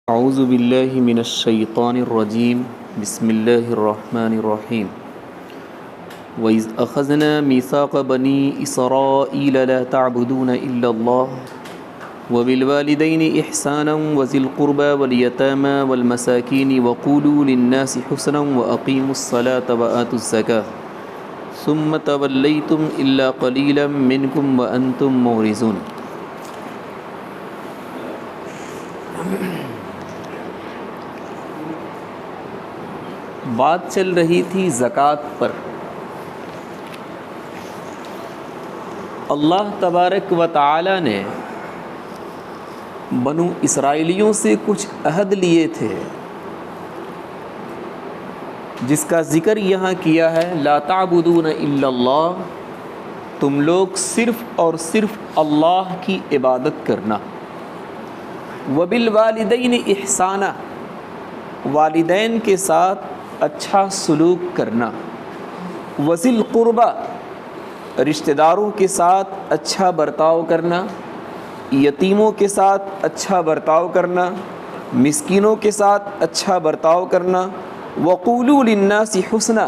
اعوذ باللہ من الشیطان الرجیم بسم اللہ الرحمن الرحیم وَإِذْ أَخَذْنَا مِيثَاقَ بَنِي إِسْرَائِيلَ لَا تَعْبُدُونَ إِلَّا اللَّهَ وَبِالْوَالِدَيْنِ إِحْسَانًا وَذِي الْقُرْبَى وَالْيَتَامَى وَالْمَسَاكِينِ وَقُولُوا لِلنَّاسِ حُسْنًا وَأَقِيمُوا الصَّلَاةَ وَآتُوا الزَّكَاةَ ثُمَّ تَوَلَّيْتُمْ إِلَّا قَلِيلًا مِّنْكُمْ وَأَنْتُمْ مُعْرِضُونَ۔ بات چل رہی تھی زکوٰۃ پر۔ اللہ تبارک و تعالی نے بنو اسرائیلیوں سے کچھ عہد لیے تھے جس کا ذکر یہاں کیا ہے، لا تعبدون الا اللہ، تم لوگ صرف اور صرف اللہ کی عبادت کرنا، وبالوالدین احسانا، والدین کے ساتھ اچھا سلوک کرنا، وذی القربی، رشتہ داروں کے ساتھ اچھا برتاؤ کرنا، یتیموں کے ساتھ اچھا برتاؤ کرنا، مسکینوں کے ساتھ اچھا برتاؤ کرنا، وقولوا للناس حسنا،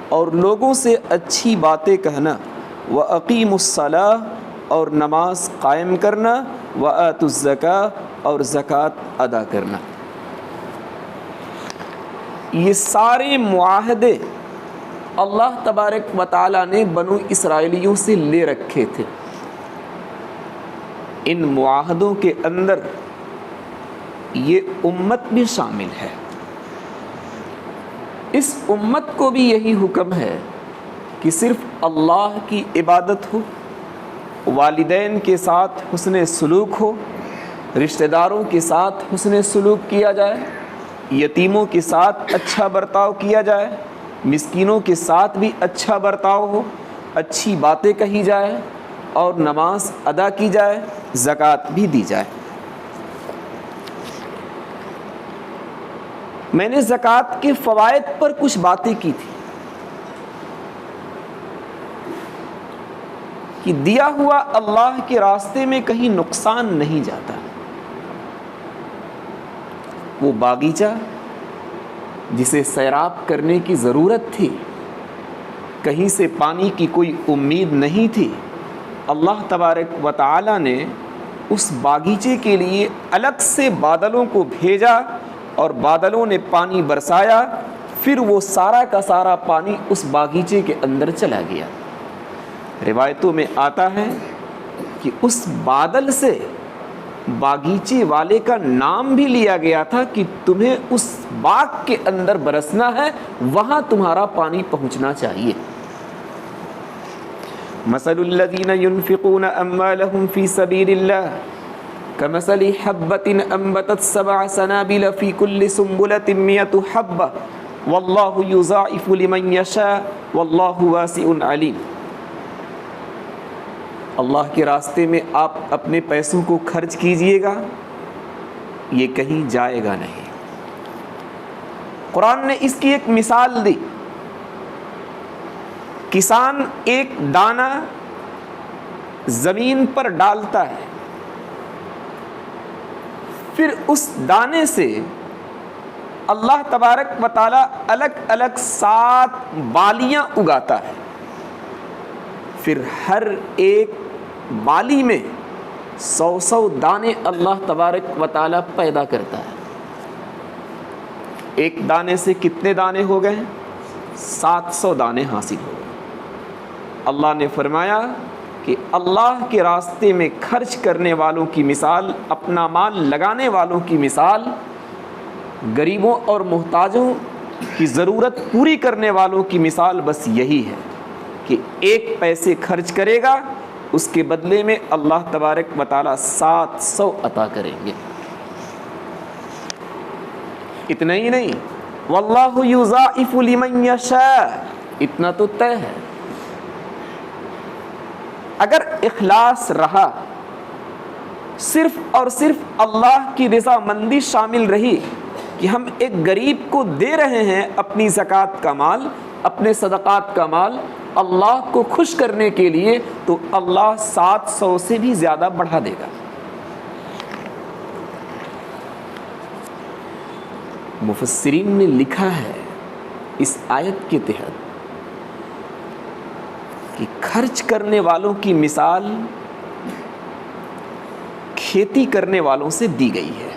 اور لوگوں سے اچھی باتیں کہنا، واقیموا الصلاۃ، اور نماز قائم کرنا، وآتوا الزکاۃ، اور زکوٰۃ ادا کرنا۔ یہ سارے معاہدے اللہ تبارک و تعالیٰ نے بنو اسرائیلیوں سے لے رکھے تھے۔ ان معاہدوں کے اندر یہ امت بھی شامل ہے۔ اس امت کو بھی یہی حکم ہے کہ صرف اللہ کی عبادت ہو، والدین کے ساتھ حسن سلوک ہو، رشتہ داروں کے ساتھ حسن سلوک کیا جائے، یتیموں کے ساتھ اچھا برتاؤ کیا جائے، مسکینوں کے ساتھ بھی اچھا برتاؤ ہو، اچھی باتیں کہی جائے، اور نماز ادا کی جائے، زکوٰۃ بھی دی جائے۔ میں نے زکوٰۃ کے فوائد پر کچھ باتیں کی تھی کہ دیا ہوا اللہ کے راستے میں کہیں نقصان نہیں جاتا۔ وہ باغیچہ جسے سیراب کرنے کی ضرورت تھی، کہیں سے پانی کی کوئی امید نہیں تھی، اللہ تبارک و تعالی نے اس باغیچے کے لیے الگ سے بادلوں کو بھیجا، اور بادلوں نے پانی برسایا، پھر وہ سارا کا سارا پانی اس باغیچے کے اندر چلا گیا۔ روایتوں میں آتا ہے کہ اس بادل سے باغیچے والے کا نام بھی لیا گیا تھا کہ تمہیں اس باغ کے اندر برسنا ہے، وہاں تمہارا پانی پہنچنا چاہیے۔ مثل الذین ينفقون اموالهم فی سبیل اللہ کمثل حبۃ انبتت سبع سنابل فی کل سنبلۃ مئۃ حبۃ واللہ یضاعف لمن یشاء واللہ واسع علیم۔ اللہ کے راستے میں آپ اپنے پیسوں کو خرچ کیجئے گا، یہ کہیں جائے گا نہیں۔ قرآن نے اس کی ایک مثال دی۔ کسان ایک دانہ زمین پر ڈالتا ہے، پھر اس دانے سے اللہ تبارک و تعالی الگ الگ 7 بالیاں اگاتا ہے، پھر ہر ایک بالی میں 100 دانے اللہ تبارک و تعالی پیدا کرتا ہے۔ ایک دانے سے کتنے دانے ہو گئے؟ 700 دانے حاصل ہو گئے۔ اللہ نے فرمایا کہ اللہ کے راستے میں خرچ کرنے والوں کی مثال، اپنا مال لگانے والوں کی مثال، غریبوں اور محتاجوں کی ضرورت پوری کرنے والوں کی مثال بس یہی ہے کہ ایک پیسے خرچ کرے گا، اس کے بدلے میں اللہ تبارک و تعالی 700 عطا کریں گے۔ اتنا ہی نہیں، واللہ یضاعف لمن یشاء، اتنا تو طے ہے۔ اگر اخلاص رہا، صرف اور صرف اللہ کی رضا مندی شامل رہی کہ ہم ایک غریب کو دے رہے ہیں اپنی زکوٰۃ کا مال، اپنے صدقات کا مال اللہ کو خوش کرنے کے لیے، تو اللہ 700 سے بھی زیادہ بڑھا دے گا۔ مفسرین نے لکھا ہے اس آیت کے تحت کہ خرچ کرنے والوں کی مثال کھیتی کرنے والوں سے دی گئی ہے.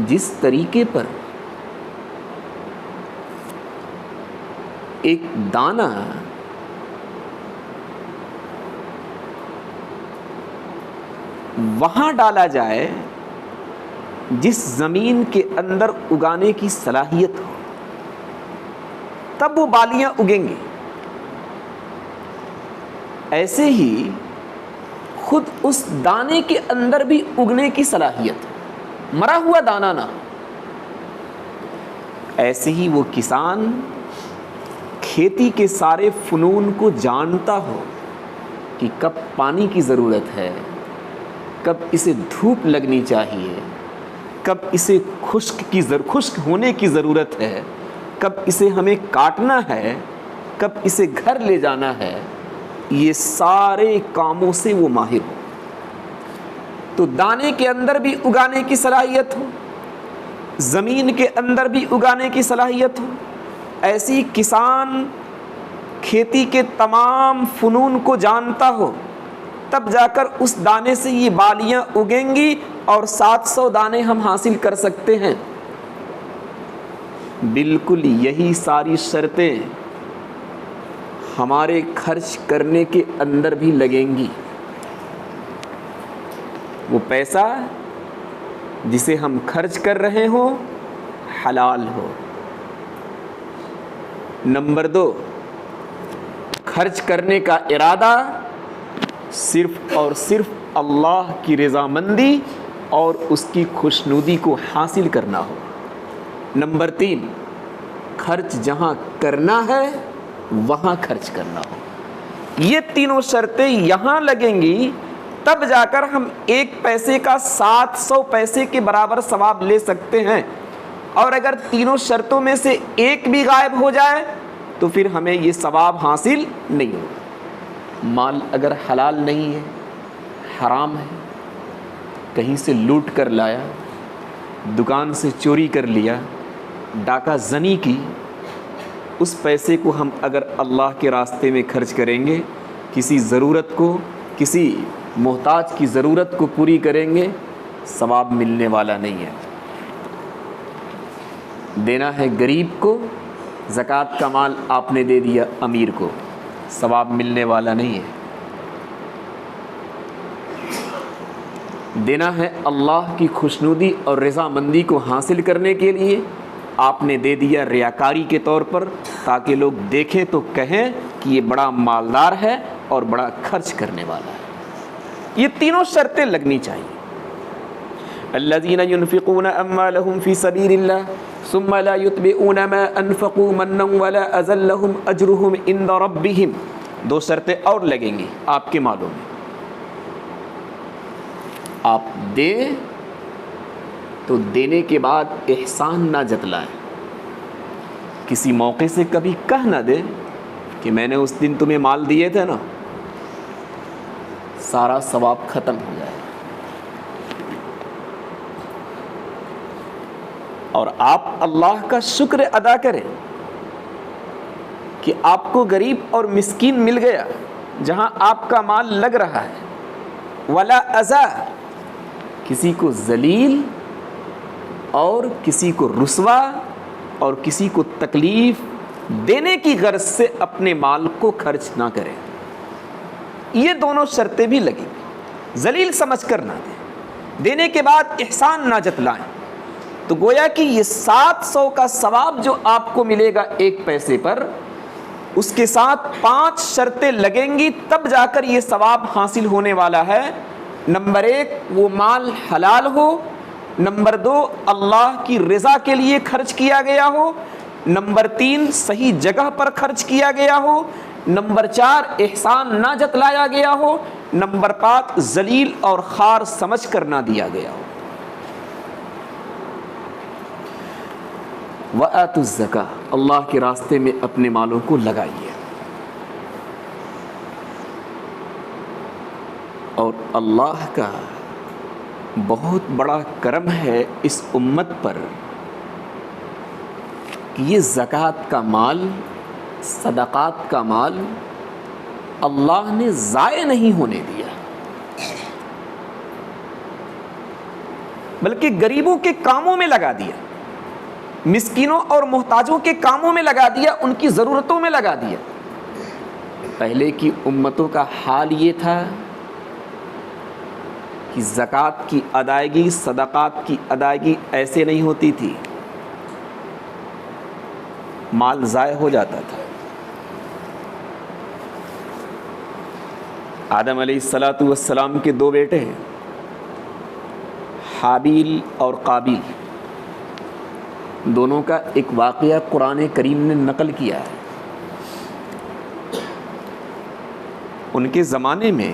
جس طریقے پر ایک دانہ وہاں ڈالا جائے جس زمین کے اندر اگانے کی صلاحیت ہو, تب وہ بالیاں اگیں گی, ایسے ہی خود اس دانے کے اندر بھی اگنے کی صلاحیت, مرا ہوا دانہ نہ. ایسے ہی وہ کسان کھیتی کے سارے فنون کو جانتا ہو کہ کب پانی کی ضرورت ہے, کب اسے دھوپ لگنی چاہیے, کب اسے خشک ہونے کی ضرورت ہے, کب اسے ہمیں کاٹنا ہے, کب اسے گھر لے جانا ہے, یہ سارے کاموں سے وہ ماہر ہو. تو دانے کے اندر بھی اگانے کی صلاحیت ہو, زمین کے اندر بھی اگانے کی صلاحیت ہو, ایسی کسان کھیتی کے تمام فنون کو جانتا ہو, تب جا کر اس دانے سے یہ بالیاں اگیں گی اور 700 دانے ہم حاصل کر سکتے ہیں. بالکل یہی ساری شرطیں ہمارے خرچ کرنے کے اندر بھی لگیں گی. وہ پیسہ جسے ہم خرچ کر رہے ہوں حلال ہو. نمبر 2, خرچ کرنے کا ارادہ صرف اور صرف اللہ کی رضامندی اور اس کی خوشنودی کو حاصل کرنا ہو. نمبر 3, خرچ جہاں کرنا ہے وہاں خرچ کرنا ہو. یہ تینوں شرطیں یہاں لگیں گی تب جا کر ہم 1 پیسے کا 700 پیسے کے برابر ثواب لے سکتے ہیں. اور اگر تینوں شرطوں میں سے ایک بھی غائب ہو جائے تو پھر ہمیں یہ ثواب حاصل نہیں ہوگا. مال اگر حلال نہیں ہے, حرام ہے, کہیں سے لوٹ کر لایا, دکان سے چوری کر لیا, ڈاکہ زنی کی, اس پیسے کو ہم اگر اللہ کے راستے میں خرچ کریں گے, کسی ضرورت کو, کسی محتاج کی ضرورت کو پوری کریں گے, ثواب ملنے والا نہیں ہے. دینا ہے غریب کو, زکوٰۃ کا مال آپ نے دے دیا امیر کو, ثواب ملنے والا نہیں ہے. دینا ہے اللہ کی خوشنودی اور رضامندی کو حاصل کرنے کے لیے, آپ نے دے دیا ریاکاری کے طور پر تاکہ لوگ دیکھیں تو کہیں کہ یہ بڑا مالدار ہے اور بڑا خرچ کرنے والا ہے. یہ تینوں شرطیں لگنی چاہیے. الذین ينفقون اموالهم فی سبیل اللہ ثم لا يتبعون ما انفقوا منا ولا اذى لهم اجرهم عند ربهم. 2 شرطیں اور لگیں گی آپ کے مالوں میں. آپ دیں تو دینے کے بعد احسان نہ جتلائیں. کسی موقع سے کبھی کہہ نہ دیں کہ میں نے اس دن تمہیں مال دیے تھے نا, سارا ثواب ختم ہو جائے. اور آپ اللہ کا شکر ادا کریں کہ آپ کو غریب اور مسکین مل گیا جہاں آپ کا مال لگ رہا ہے. ولا اذى, کسی کو ذلیل اور کسی کو رسوا اور کسی کو تکلیف دینے کی غرض سے اپنے مال کو خرچ نہ کریں. یہ دونوں شرطیں بھی لگیں. ذلیل سمجھ کر نہ دیں, دینے کے بعد احسان نہ جتلائیں. تو گویا کہ یہ 700 کا ثواب جو آپ کو ملے گا 1 پیسے پر, اس کے ساتھ 5 شرطیں لگیں گی تب جا کر یہ ثواب حاصل ہونے والا ہے. نمبر 1, وہ مال حلال ہو. نمبر 2, اللہ کی رضا کے لیے خرچ کیا گیا ہو. نمبر 3, صحیح جگہ پر خرچ کیا گیا ہو. نمبر 4, احسان نہ جتلایا گیا ہو. نمبر 5, ذلیل اور خوار سمجھ کر نہ دیا گیا ہو. وَآتُوا الزَّکَاۃَ, اللہ کے راستے میں اپنے مالوں کو لگائیے. اور اللہ کا بہت بڑا کرم ہے اس امت پر کہ یہ زکوٰۃ کا مال، صدقات کا مال اللہ نے ضائع نہیں ہونے دیا، بلکہ غریبوں کے کاموں میں لگا دیا، مسکینوں اور محتاجوں کے کاموں میں لگا دیا، ان کی ضرورتوں میں لگا دیا۔ پہلے کی امتوں کا حال یہ تھا کہ زکوٰۃ کی ادائیگی، صدقات کی ادائیگی ایسے نہیں ہوتی تھی، مال ضائع ہو جاتا تھا۔ آدم علیہ السلام کے دو بیٹے ہیں، حابیل اور قابیل، دونوں کا ایک واقعہ قرآن کریم نے نقل کیا ہے۔ ان کے زمانے میں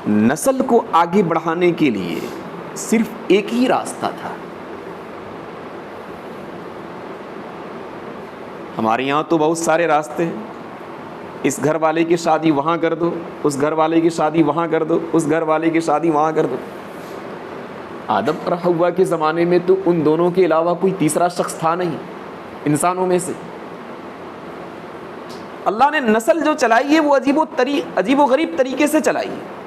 نسل کو آگے بڑھانے کے لیے صرف ایک ہی راستہ تھا۔ ہمارے یہاں تو بہت سارے راستے ہیں، اس گھر والے کی شادی وہاں کر دو، اس گھر والے کی شادی وہاں کر دو، اس گھر والے کی شادی وہاں کر دو۔ آدم اور حوا کے زمانے میں تو ان دونوں کے علاوہ کوئی تیسرا شخص تھا نہیں انسانوں میں سے۔ اللہ نے نسل جو چلائی ہے وہ عجیب و غریب طریقے سے چلائی ہے۔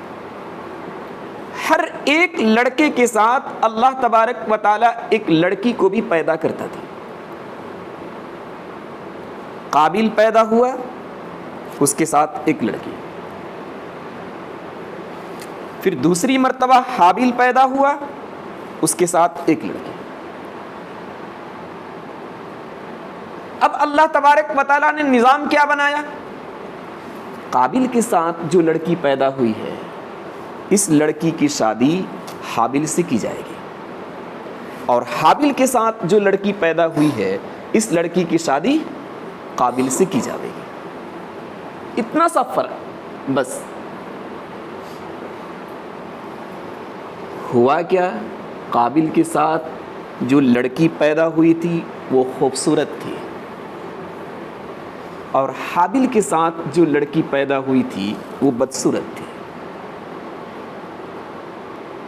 ہر ایک لڑکے کے ساتھ اللہ تبارک و تعالیٰ ایک لڑکی کو بھی پیدا کرتا تھا۔ قابیل پیدا ہوا، اس کے ساتھ ایک لڑکی، پھر دوسری مرتبہ حابیل پیدا ہوا، اس کے ساتھ ایک لڑکی۔ اب اللہ تبارک و تعالیٰ نے نظام کیا بنایا؟ قابیل کے ساتھ جو لڑکی پیدا ہوئی ہے، اس لڑکی کی شادی حابیل سے کی جائے گی، اور حابیل کے ساتھ جو لڑکی پیدا ہوئی ہے، اس لڑکی کی شادی قابیل سے کی جائے گی۔ اتنا سا فرق بس۔ ہوا کیا؟ قابیل کے ساتھ جو لڑکی پیدا ہوئی تھی وہ خوبصورت تھی، اور حابیل کے ساتھ جو لڑکی پیدا ہوئی تھی وہ بدصورت تھی۔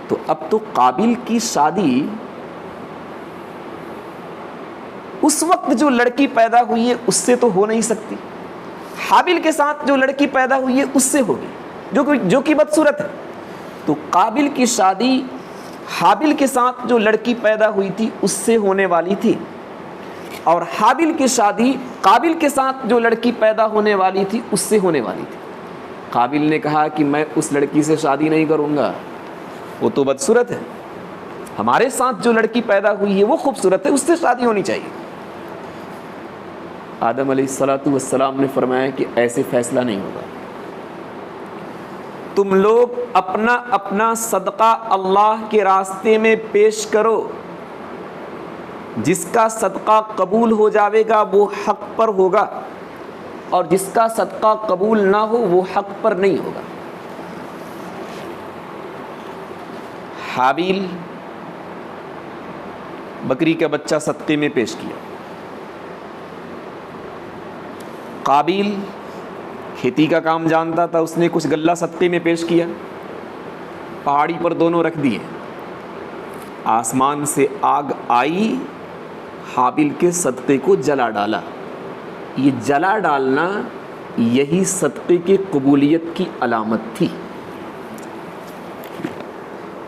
تو اب تو قابیل کی شادی اس وقت جو لڑکی پیدا ہوئی ہے اس سے تو ہو نہیں سکتی، حابیل کے ساتھ جو لڑکی پیدا ہوئی ہے اس سے ہوگی جو کہ بدصورت ہے۔ تو قابیل کی شادی حابیل کے ساتھ جو لڑکی پیدا ہوئی تھی اس سے ہونے والی تھی، اور حابیل کی شادی قابیل کے ساتھ جو لڑکی پیدا ہونے والی تھی اس سے ہونے والی تھی۔ قابیل نے کہا کہ میں اس لڑکی سے شادی نہیں کروں گا، وہ تو بدصورت ہے، ہمارے ساتھ جو لڑکی پیدا ہوئی ہے وہ خوبصورت ہے، اس سے شادی ہونی چاہیے۔ آدم علیہ السلام نے فرمایا کہ ایسے فیصلہ نہیں ہوگا، تم لوگ اپنا اپنا صدقہ اللہ کے راستے میں پیش کرو، جس کا صدقہ قبول ہو جاوے گا وہ حق پر ہوگا، اور جس کا صدقہ قبول نہ ہو وہ حق پر نہیں ہوگا۔ حابیل بکری کا بچہ صدقے میں پیش کیا، قابیل کھیتی کا کام جانتا تھا، اس نے کچھ غلہ صدقے میں پیش کیا، پہاڑی پر دونوں رکھ دیے، آسمان سے آگ آئی، حابیل کے صدقے کو جلا ڈالا۔ یہ جلا ڈالنا یہی صدقے کی قبولیت کی علامت تھی۔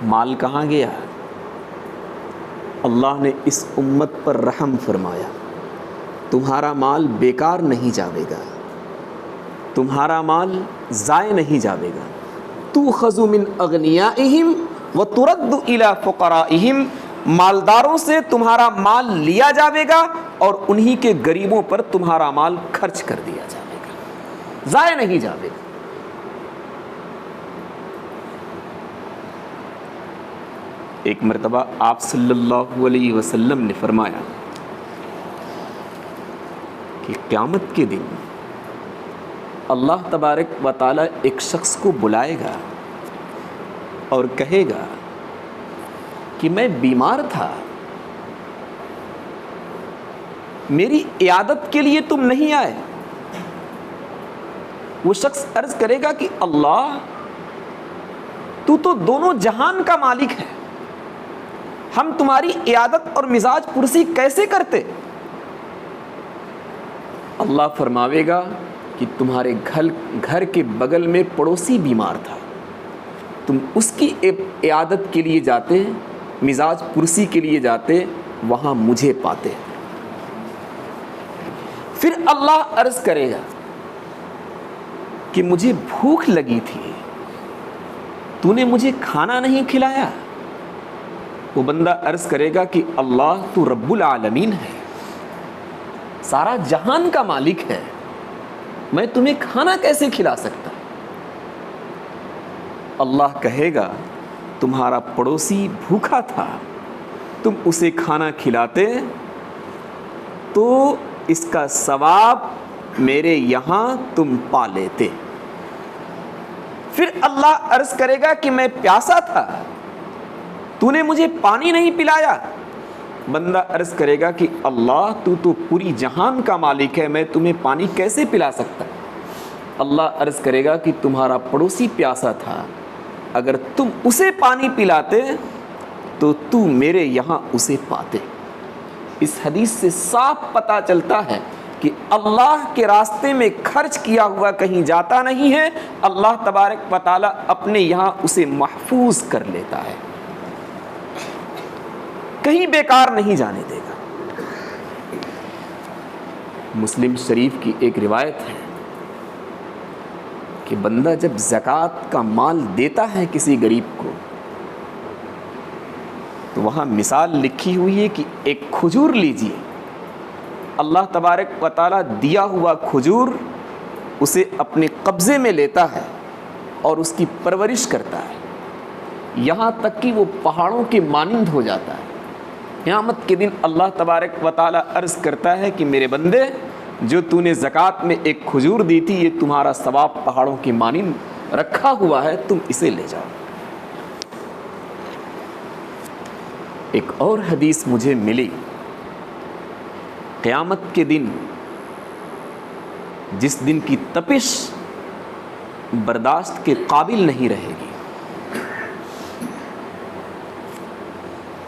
مال کہاں گیا؟ اللہ نے اس امت پر رحم فرمایا، تمہارا مال بیکار نہیں جاوے گا، تمہارا مال ضائع نہیں جاوے گا۔ تُؤْخَذُ مِنْ أَغْنِيَائِهِمْ وَتُرَدُّ إِلَىٰ فُقَرَائِهِمْ، مالداروں سے تمہارا مال لیا جاوے گا اور انہی کے غریبوں پر تمہارا مال خرچ کر دیا جاوے گا، ضائع نہیں جاوے گا۔ ایک مرتبہ آپ صلی اللہ علیہ وسلم نے فرمایا کہ قیامت کے دن اللہ تبارک و تعالیٰ ایک شخص کو بلائے گا اور کہے گا کہ میں بیمار تھا، میری عیادت کے لیے تم نہیں آئے۔ وہ شخص عرض کرے گا کہ اللہ، تو دونوں جہان کا مالک ہے، ہم تمہاری عیادت اور مزاج پرسی کیسے کرتے؟ اللہ فرماوے گا کہ تمہارے گھر کے بغل میں پڑوسی بیمار تھا، تم اس کی عیادت کے لیے جاتے، مزاج پرسی کے لیے جاتے، وہاں مجھے پاتے۔ پھر اللہ عرض کرے گا کہ مجھے بھوک لگی تھی، تو نے مجھے کھانا نہیں کھلایا۔ وہ بندہ عرض کرے گا کہ اللہ تو رب العالمین ہے، سارا جہان کا مالک ہے، میں تمہیں کھانا کیسے کھلا سکتا؟ اللہ کہے گا تمہارا پڑوسی بھوکا تھا، تم اسے کھانا کھلاتے تو اس کا ثواب میرے یہاں تم پا لیتے۔ پھر اللہ عرض کرے گا کہ میں پیاسا تھا، تو نے مجھے پانی نہیں پلایا۔ بندہ عرض کرے گا کہ اللہ تو پوری جہان کا مالک ہے، میں تمہیں پانی کیسے پلا سکتا؟ اللہ عرض کرے گا کہ تمہارا پڑوسی پیاسا تھا، اگر تم اسے پانی پلاتے تو تو میرے یہاں اسے پاتے۔ اس حدیث سے صاف پتہ چلتا ہے کہ اللہ کے راستے میں خرچ کیا ہوا کہیں جاتا نہیں ہے، اللہ تبارک و تعالیٰ اپنے یہاں اسے محفوظ کر لیتا ہے، کہیں بیکار نہیں جانے دے گا۔ مسلم شریف کی ایک روایت ہے کہ بندہ جب زکوٰۃ کا مال دیتا ہے کسی غریب کو تو وہاں مثال لکھی ہوئی ہے کہ ایک کھجور لیجیے، اللہ تبارک و تعالیٰ دیا ہوا کھجور اسے اپنے قبضے میں لیتا ہے اور اس کی پرورش کرتا ہے، یہاں تک کہ وہ پہاڑوں کے مانند ہو جاتا ہے۔ قیامت کے دن اللہ تبارک و تعالیٰ عرض کرتا ہے کہ میرے بندے، جو تو نے زکوٰۃ میں ایک کھجور دی تھی، یہ تمہارا ثواب پہاڑوں کے مانند رکھا ہوا ہے، تم اسے لے جاؤ۔ ایک اور حدیث مجھے ملی، قیامت کے دن جس دن کی تپش برداشت کے قابل نہیں رہے گی،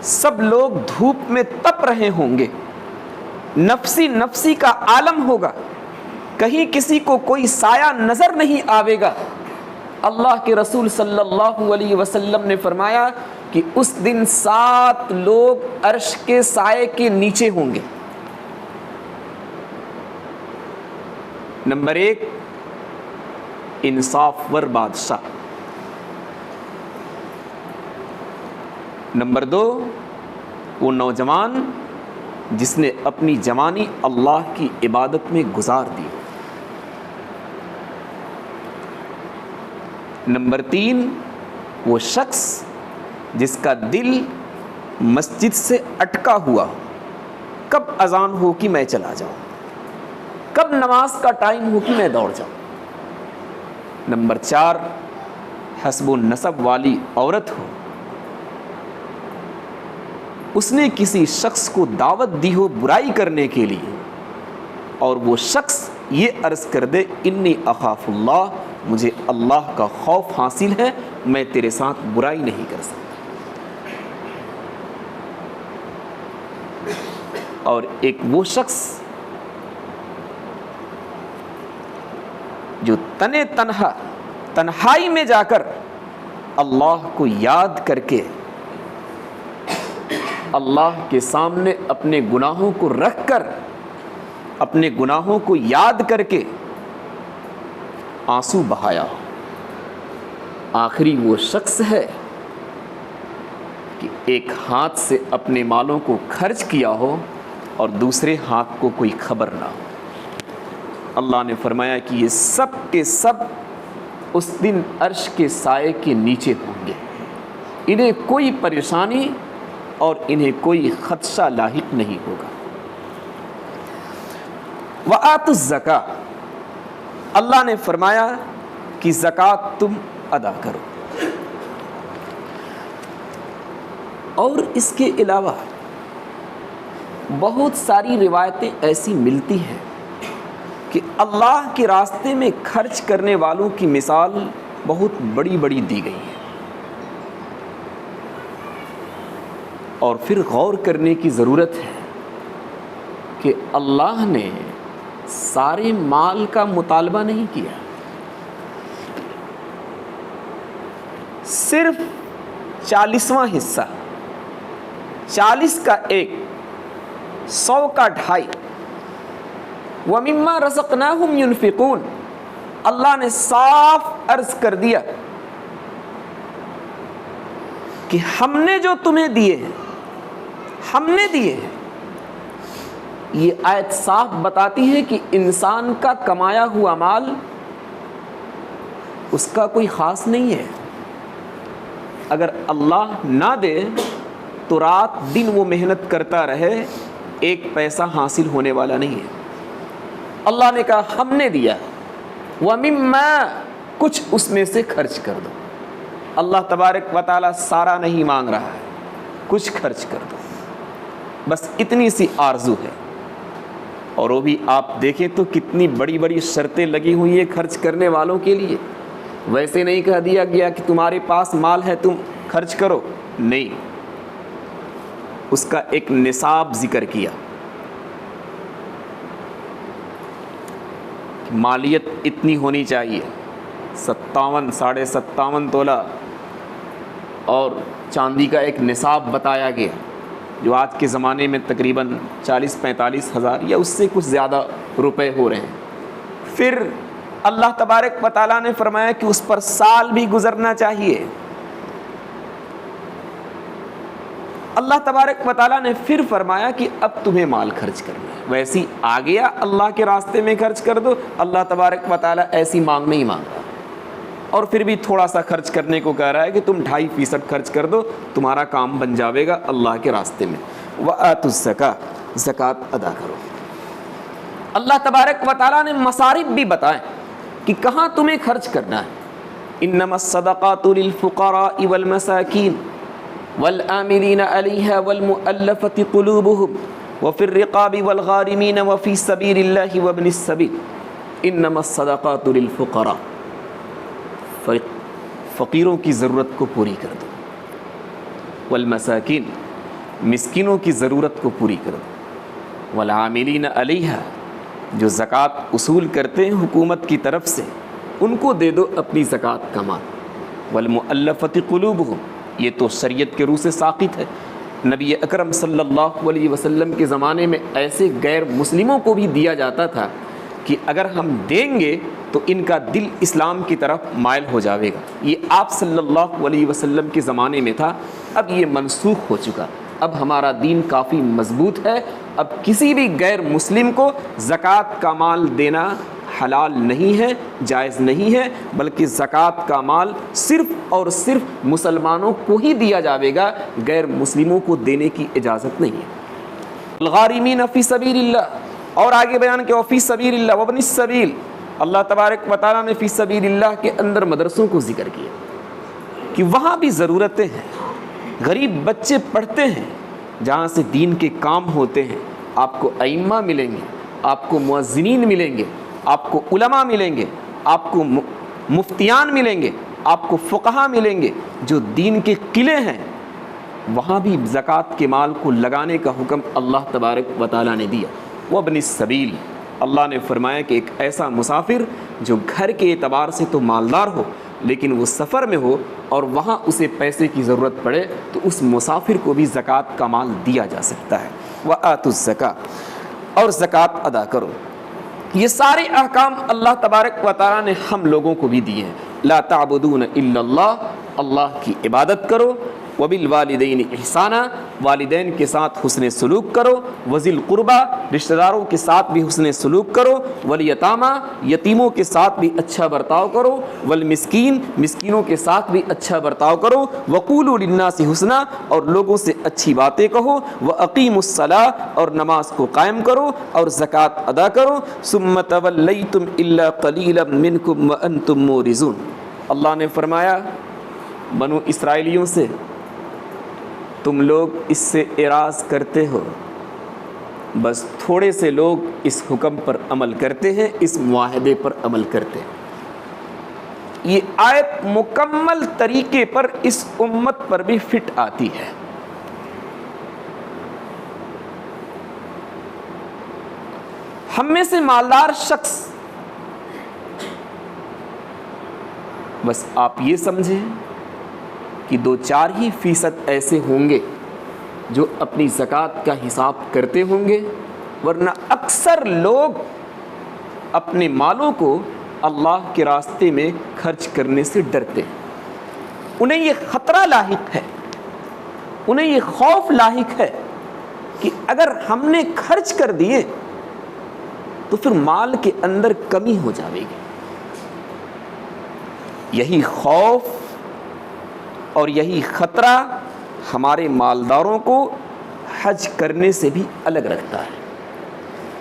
سب لوگ دھوپ میں تپ رہے ہوں گے، نفسی نفسی کا عالم ہوگا، کہیں کسی کو کوئی سایہ نظر نہیں آئے گا۔ اللہ کے رسول صلی اللہ علیہ وسلم نے فرمایا کہ اس دن 7 لوگ عرش کے سائے کے نیچے ہوں گے۔ نمبر 1، انصاف ور بادشاہ۔ نمبر 2، وہ نوجوان جس نے اپنی جوانی اللہ کی عبادت میں گزار دی۔ نمبر 3، وہ شخص جس کا دل مسجد سے اٹکا ہوا، کب اذان ہو کہ میں چلا جاؤں، کب نماز کا ٹائم ہو کہ میں دوڑ جاؤں۔ نمبر 4، حسب و نسب والی عورت ہو، اس نے کسی شخص کو دعوت دی ہو برائی کرنے کے لیے، اور وہ شخص یہ عرض کر دے انی اخاف اللہ، مجھے اللہ کا خوف حاصل ہے، میں تیرے ساتھ برائی نہیں کر سکتا۔ اور ایک وہ شخص جو تنہائی میں جا کر اللہ کو یاد کر کے، اللہ کے سامنے اپنے گناہوں کو رکھ کر، اپنے گناہوں کو یاد کر کے آنسو بہایا، آخری وہ شخص ہے کہ ایک ہاتھ سے اپنے مالوں کو خرچ کیا ہو اور دوسرے ہاتھ کو کوئی خبر نہ ہو۔ اللہ نے فرمایا کہ یہ سب کے سب اس دن عرش کے سائے کے نیچے ہوں گے، انہیں کوئی پریشانی اور انہیں کوئی خدشہ لاحق نہیں ہوگا۔ وَآتُوا الزَّکاۃ، اللہ نے فرمایا کہ زکوٰۃ تم ادا کرو۔ اور اس کے علاوہ بہت ساری روایتیں ایسی ملتی ہیں کہ اللہ کے راستے میں خرچ کرنے والوں کی مثال بہت بڑی بڑی دی گئی ہے۔ اور پھر غور کرنے کی ضرورت ہے کہ اللہ نے سارے مال کا مطالبہ نہیں کیا، صرف 40واں حصہ، 40 کا 1، 100 کا 2.5، وَمِمَّا رَزَقْنَاهُمْ يُنْفِقُونَ، اللہ نے صاف عرض کر دیا کہ ہم نے جو تمہیں دیے ہیں، ہم نے دیے ہیں۔ یہ آیت صاف بتاتی ہے کہ انسان کا کمایا ہوا مال اس کا کوئی خاص نہیں ہے، اگر اللہ نہ دے تو رات دن وہ محنت کرتا رہے، ایک پیسہ حاصل ہونے والا نہیں ہے۔ اللہ نے کہا ہم نے دیا، وَمِمَّا، کچھ اس میں سے خرچ کر دو۔ اللہ تبارک و تعالیٰ سارا نہیں مانگ رہا ہے، کچھ خرچ کر دو، بس اتنی سی آرزو ہے۔ اور وہ بھی آپ دیکھیں تو کتنی بڑی بڑی شرطیں لگی ہوئی ہیں خرچ کرنے والوں کے لیے۔ ویسے نہیں کہہ دیا گیا کہ تمہارے پاس مال ہے تم خرچ کرو، نہیں، اس کا ایک نصاب ذکر کیا، مالیت اتنی ہونی چاہیے، 57 ساڑھے 57 تولہ، اور چاندی کا ایک نصاب بتایا گیا جو آج کے زمانے میں تقریباً 40-45 ہزار یا اس سے کچھ زیادہ روپے ہو رہے ہیں۔ پھر اللہ تبارک و تعالیٰ نے فرمایا کہ اس پر سال بھی گزرنا چاہیے۔ اللہ تبارک و تعالیٰ نے پھر فرمایا کہ اب تمہیں مال خرچ کرنا ہے، ویسی آ گیا اللہ کے راستے میں خرچ کر دو۔ اللہ تبارک و تعالیٰ ایسی مانگ نہیں مانگ رہا، اور پھر بھی تھوڑا سا خرچ کرنے کو کہہ رہا ہے کہ تم 2.5% خرچ کر دو، تمہارا کام بن جاوے گا اللہ کے راستے میں۔ وَآتُوا الزَّكَاةَ، زکوٰۃ ادا کرو۔ اللہ تبارک و تعالیٰ نے مصارف بھی بتائیں کہ کہاں تمہیں خرچ کرنا ہے۔ انما الصدقات للفقراء والمساکین والعاملین علیہا والمؤلفۃ قلوبہم وفی الرقاب والغارمین وفی سبیل اللہ وابن السبیل۔ انما الصدقات للفقراء، فقیروں کی ضرورت کو پوری کر دو، والمساکین، مسکینوں کی ضرورت کو پوری کر دو، والعاملین علیہا، جو زکوٰۃ اصول کرتے ہیں حکومت کی طرف سے ان کو دے دو اپنی زکوٰۃ کا مال، والمؤلفۃ قلوبہم، یہ تو شریعت کے روح سے ساقط ہے۔ نبی اکرم صلی اللہ علیہ وسلم کے زمانے میں ایسے غیر مسلموں کو بھی دیا جاتا تھا کہ اگر ہم دیں گے تو ان کا دل اسلام کی طرف مائل ہو جاوے گا۔ یہ آپ صلی اللہ علیہ وسلم کے زمانے میں تھا، اب یہ منسوخ ہو چکا۔ اب ہمارا دین کافی مضبوط ہے، اب کسی بھی غیر مسلم کو زکوٰۃ کا مال دینا حلال نہیں ہے، جائز نہیں ہے، بلکہ زکوٰۃ کا مال صرف اور صرف مسلمانوں کو ہی دیا جاوے گا، غیر مسلموں کو دینے کی اجازت نہیں ہے۔ الغارمین فی سبیل اللہ، اور آگے بیان کہ فی سبیل اللہ وابن السبیل، اللہ تبارک و تعالیٰ نے فی سبیل اللہ کے اندر مدرسوں کو ذکر کیا کہ وہاں بھی ضرورتیں ہیں، غریب بچے پڑھتے ہیں، جہاں سے دین کے کام ہوتے ہیں۔ آپ کو ائمہ ملیں گے، آپ کو مؤذنین ملیں گے، آپ کو علماء ملیں گے، آپ کو مفتیان ملیں گے، آپ کو فقہا ملیں گے، جو دین کے قلعے ہیں، وہاں بھی زکوٰۃ کے مال کو لگانے کا حکم اللہ تبارک و تعالیٰ نے دیا۔ وابن السبیل، اللہ نے فرمایا کہ ایک ایسا مسافر جو گھر کے اعتبار سے تو مالدار ہو لیکن وہ سفر میں ہو اور وہاں اسے پیسے کی ضرورت پڑے تو اس مسافر کو بھی زکوٰۃ کا مال دیا جا سکتا ہے۔ وآتوا الزکاۃ، اور زکوٰۃ ادا کرو۔ یہ سارے احکام اللہ تبارک و تعالیٰ نے ہم لوگوں کو بھی دیے ہیں۔ لا تعبدون الا اللہ، اللہ کی عبادت کرو۔ وبالوالدین احسانا، والدین کے ساتھ حسن سلوک کرو۔ وذی القربہ، رشتہ داروں کے ساتھ بھی حسن سلوک کرو۔ والیتامیٰ، یتیموں کے ساتھ بھی اچھا برتاؤ کرو۔ والمسکین، مسکینوں کے ساتھ بھی اچھا برتاؤ کرو۔ وقولوا للناس حسنا، اور لوگوں سے اچھی باتیں کہو۔ واقیموا الصلاۃ، اور نماز کو قائم کرو اور زکوٰۃ ادا کرو۔ ثم تولیتم الا قلیلا منکم وانتم مورزون، اللہ نے فرمایا بنو اسرائیلیوں سے تم لوگ اس سے اعراض کرتے ہو، بس تھوڑے سے لوگ اس حکم پر عمل کرتے ہیں، اس معاہدے پر عمل کرتے ہیں۔ یہ آیت مکمل طریقے پر اس امت پر بھی فٹ آتی ہے۔ ہم میں سے مالدار شخص بس آپ یہ سمجھیں کہ 2-4% ایسے ہوں گے جو اپنی زکوٰۃ کا حساب کرتے ہوں گے، ورنہ اکثر لوگ اپنے مالوں کو اللہ کے راستے میں خرچ کرنے سے ڈرتے ہیں۔ انہیں یہ خطرہ لاحق ہے، انہیں یہ خوف لاحق ہے کہ اگر ہم نے خرچ کر دیے تو پھر مال کے اندر کمی ہو جائے گی۔ یہی خوف اور یہی خطرہ ہمارے مالداروں کو حج کرنے سے بھی الگ رکھتا ہے۔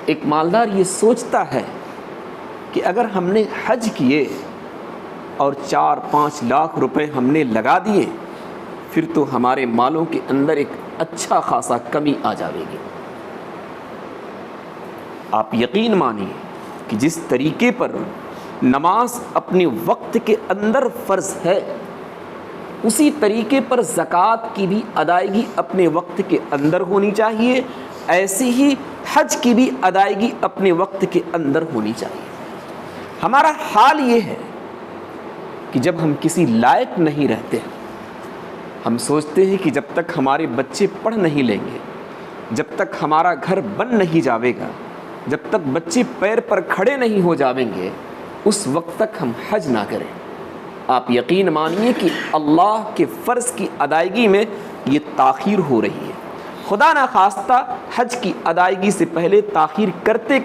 ایک مالدار یہ سوچتا ہے کہ اگر ہم نے حج کیے اور 4-5 لاکھ روپے ہم نے لگا دیے، پھر تو ہمارے مالوں کے اندر ایک اچھا خاصا کمی آ جائے گی۔ آپ یقین مانیے کہ جس طریقے پر نماز اپنے وقت کے اندر فرض ہے، اسی طریقے پر زکوٰۃ کی بھی ادائیگی اپنے وقت کے اندر ہونی چاہیے، ایسی ہی حج کی بھی ادائیگی اپنے وقت کے اندر ہونی چاہیے۔ ہمارا حال یہ ہے کہ جب ہم کسی لائق نہیں رہتے، ہم سوچتے ہیں کہ جب تک ہمارے بچے پڑھ نہیں لیں گے، جب تک ہمارا گھر بن نہیں جاوے گا، جب تک بچے پیر پر کھڑے نہیں ہو جاویں گے، اس وقت تک ہم حج نہ کریں۔ آپ یقین مانیے کہ اللہ کے فرض کی ادائیگی میں یہ تاخیر ہو رہی ہے۔ خدا نخواستہ حج کی ادائیگی سے پہلے تاخیر کرتے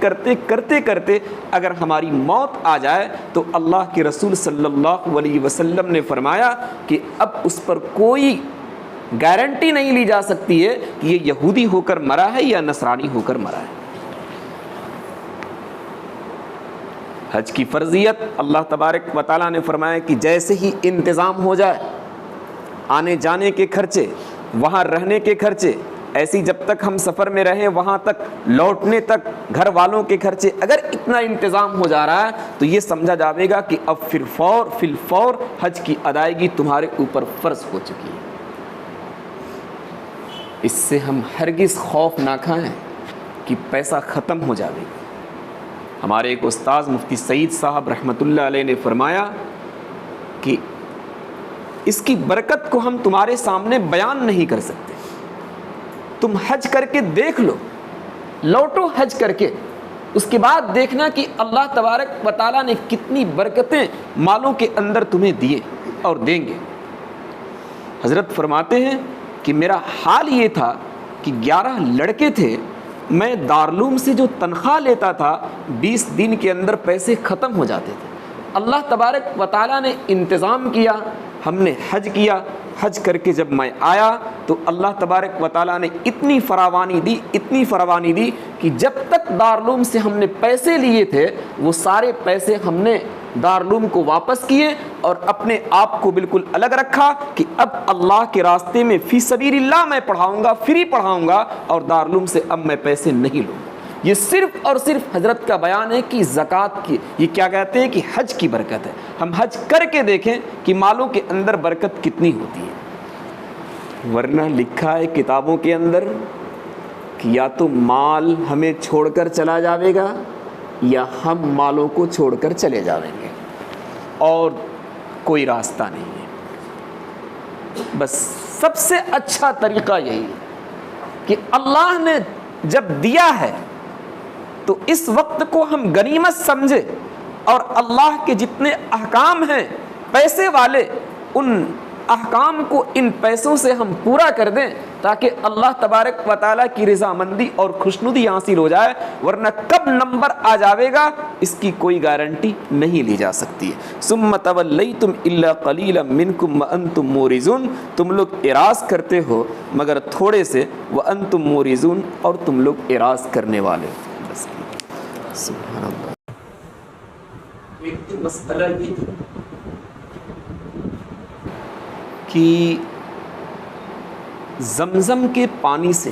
کرتے اگر ہماری موت آ جائے تو اللہ کے رسول صلی اللہ علیہ وسلم نے فرمایا کہ اب اس پر کوئی گارنٹی نہیں لی جا سکتی ہے کہ یہ یہودی ہو کر مرا ہے یا نصرانی ہو کر مرا ہے۔ حج کی فرضیت اللہ تبارک و تعالیٰ نے فرمایا کہ جیسے ہی انتظام ہو جائے، آنے جانے کے خرچے، وہاں رہنے کے خرچے، ایسی جب تک ہم سفر میں رہیں وہاں تک لوٹنے تک گھر والوں کے خرچے، اگر اتنا انتظام ہو جا رہا ہے تو یہ سمجھا جائے گا کہ اب فی الفور حج کی ادائیگی تمہارے اوپر فرض ہو چکی ہے۔ اس سے ہم ہرگز خوف نہ کھائیں کہ پیسہ ختم ہو جائے گا۔ ہمارے ایک استاذ مفتی سعید صاحب رحمۃ اللہ علیہ نے فرمایا کہ اس کی برکت کو ہم تمہارے سامنے بیان نہیں کر سکتے، تم حج کر کے دیکھ لو، لوٹو حج کر کے، اس کے بعد دیکھنا کہ اللہ تبارک و تعالیٰ نے کتنی برکتیں مالوں کے اندر تمہیں دیے اور دیں گے۔ حضرت فرماتے ہیں کہ میرا حال یہ تھا کہ 11 لڑکے تھے، میں دارالعلوم سے جو تنخواہ لیتا تھا 20 دن کے اندر پیسے ختم ہو جاتے تھے۔ اللہ تبارک و تعالیٰ نے انتظام کیا، ہم نے حج کیا، حج کر کے جب میں آیا تو اللہ تبارک و تعالیٰ نے اتنی فراوانی دی کہ جب تک دارالعلوم سے ہم نے پیسے لیے تھے وہ سارے پیسے ہم نے دارالعلوم کو واپس کیے اور اپنے آپ کو بالکل الگ رکھا کہ اب اللہ کے راستے میں فی سبیل اللہ میں پڑھاؤں گا، فری پڑھاؤں گا، اور دارالعلوم سے اب میں پیسے نہیں لوں گا۔ یہ صرف اور صرف حضرت کا بیان ہے کہ زکوٰۃ کی، یہ کیا کہتے ہیں کہ حج کی برکت ہے۔ ہم حج کر کے دیکھیں کہ مالوں کے اندر برکت کتنی ہوتی ہے، ورنہ لکھا ہے کتابوں کے اندر کہ یا تو مال ہمیں چھوڑ کر چلا جاوے گا یا ہم مالوں کو چھوڑ کر چلے جاویں گے، اور کوئی راستہ نہیں ہے۔ بس سب سے اچھا طریقہ یہی ہے کہ اللہ نے جب دیا ہے تو اس وقت کو ہم غنیمت سمجھے، اور اللہ کے جتنے احکام ہیں پیسے والے، ان احکام کو ان پیسوں سے ہم پورا کر دیں تاکہ اللہ تبارک و تعالیٰ کی رضامندی اور خوشنودی حاصل ہو جائے، ورنہ کب نمبر آ جاوے گا اس کی کوئی گارنٹی نہیں لی جا سکتی ہے۔ ثم تولیتم الا قلیلا منکم وانتم مورزون، تم لوگ اعراض کرتے ہو مگر تھوڑے سے، وانتم مورزون، اور تم لوگ اعراض کرنے والے۔ بس سبحان اللہ۔ ایک مسئلہ یہ کہ زمزم کے پانی سے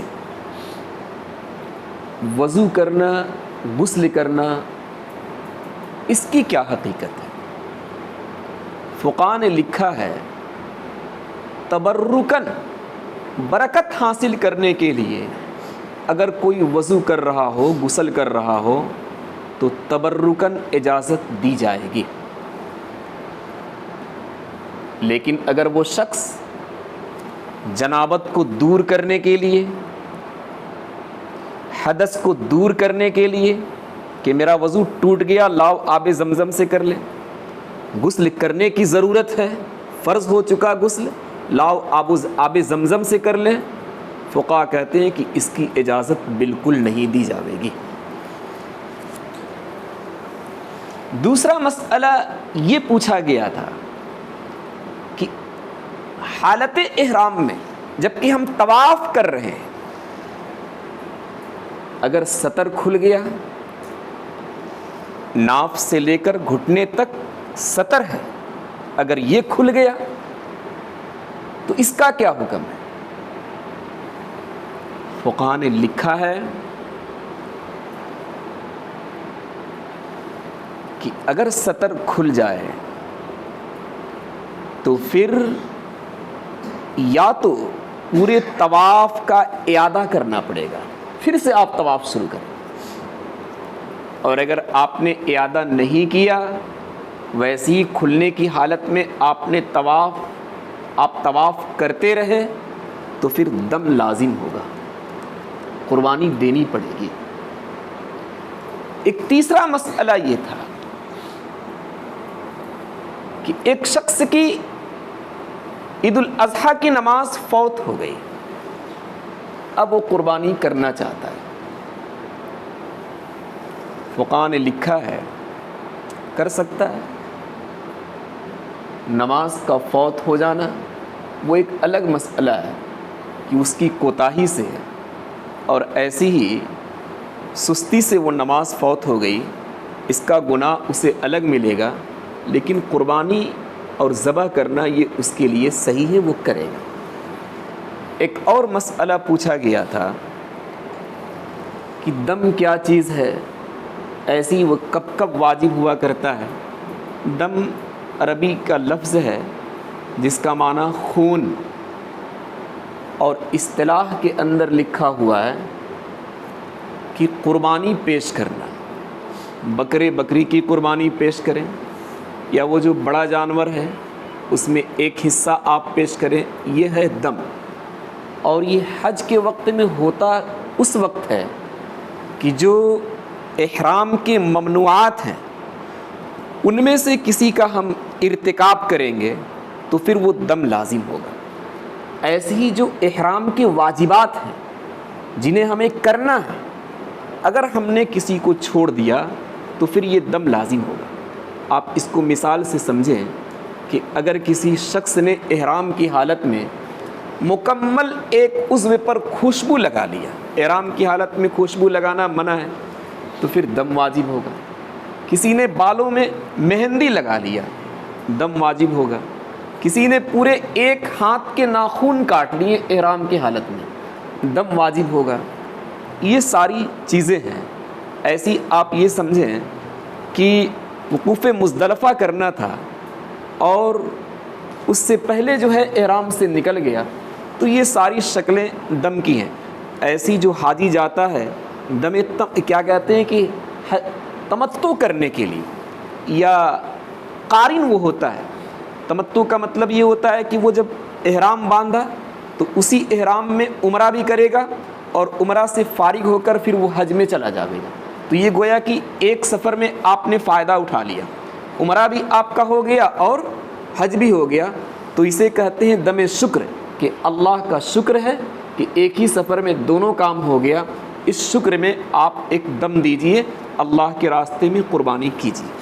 وضو کرنا، غسل کرنا، اس کی کیا حقیقت ہے؟ فقہاء نے لکھا ہے تبرکن، برکت حاصل کرنے کے لیے اگر کوئی وضو کر رہا ہو، غسل کر رہا ہو، تو تبرکن اجازت دی جائے گی. لیکن اگر وہ شخص جنابت کو دور کرنے کے لیے، حدث کو دور کرنے کے لیے کہ میرا وضو ٹوٹ گیا، لاؤ آب زمزم سے کر لیں، غسل کرنے کی ضرورت ہے، فرض ہو چکا غسل، لاؤ آب زمزم سے کر لیں، فقہا کہتے ہیں کہ اس کی اجازت بالکل نہیں دی جائے گی. دوسرا مسئلہ یہ پوچھا گیا تھا کہ حالت احرام میں جبکہ ہم طواف کر رہے ہیں، اگر سطر کھل گیا، ناف سے لے کر گھٹنے تک سطر ہے، اگر یہ کھل گیا تو اس کا کیا حکم ہے؟ فقہاء نے لکھا ہے کہ اگر سطر کھل جائے تو پھر یا تو پورے طواف کا اعادہ کرنا پڑے گا، پھر سے آپ طواف شروع کریں، اور اگر آپ نے اعادہ نہیں کیا، ویسی ہی کھلنے کی حالت میں آپ طواف کرتے رہے تو پھر دم لازم ہوگا، قربانی دینی پڑے گی. ایک تیسرا مسئلہ یہ تھا کہ ایک شخص کی عید الاضحیٰ کی نماز فوت ہو گئی، اب وہ قربانی کرنا چاہتا ہے. فقہاء نے لکھا ہے کر سکتا ہے. نماز کا فوت ہو جانا وہ ایک الگ مسئلہ ہے کہ اس کی کوتاہی سے اور ایسی ہی سستی سے وہ نماز فوت ہو گئی، اس کا گناہ اسے الگ ملے گا، لیکن قربانی اور ذبح کرنا یہ اس کے لیے صحیح ہے، وہ کرے گا. ایک اور مسئلہ پوچھا گیا تھا کہ دم کیا چیز ہے، ایسی وہ کب واجب ہوا کرتا ہے. دم عربی کا لفظ ہے جس کا معنی خون، اور اصطلاح کے اندر لکھا ہوا ہے کہ قربانی پیش کرنا، بکری کی قربانی پیش کریں، یا وہ جو بڑا جانور ہے اس میں ایک حصہ آپ پیش کریں، یہ ہے دم. اور یہ حج کے وقت میں ہوتا اس وقت ہے کہ جو احرام کے ممنوعات ہیں ان میں سے کسی کا ہم ارتکاب کریں گے تو پھر وہ دم لازم ہوگا. ایسے ہی جو احرام کے واجبات ہیں جنہیں ہمیں کرنا ہے، اگر ہم نے کسی کو چھوڑ دیا تو پھر یہ دم لازم ہوگا. آپ اس کو مثال سے سمجھیں کہ اگر کسی شخص نے احرام کی حالت میں مکمل ایک عضو پر خوشبو لگا لیا، احرام کی حالت میں خوشبو لگانا منع ہے، تو پھر دم واجب ہوگا. کسی نے بالوں میں مہندی لگا لیا، دم واجب ہوگا. کسی نے پورے ایک ہاتھ کے ناخن کاٹ لیے احرام کی حالت میں، دم واجب ہوگا. یہ ساری چیزیں ہیں. ایسی آپ یہ سمجھیں کہ وقوف مزدلفہ کرنا تھا اور اس سے پہلے جو ہے احرام سے نکل گیا، تو یہ ساری شکلیں دم کی ہیں. ایسی جو حاجی جاتا ہے دم کیا کہتے ہیں کہ تمتع کرنے کے لیے، یا قارن وہ ہوتا ہے. تمتع کا مطلب یہ ہوتا ہے کہ وہ جب احرام باندھا تو اسی احرام میں عمرہ بھی کرے گا اور عمرہ سے فارغ ہو کر پھر وہ حج میں چلا جائے گا. تو یہ گویا کہ ایک سفر میں آپ نے فائدہ اٹھا لیا، عمرہ بھی آپ کا ہو گیا اور حج بھی ہو گیا. تو اسے کہتے ہیں دم شکر، کہ اللہ کا شکر ہے کہ ایک ہی سفر میں دونوں کام ہو گیا. اس شکر میں آپ ایک دم دیجئے، اللہ کے راستے میں قربانی کیجیے.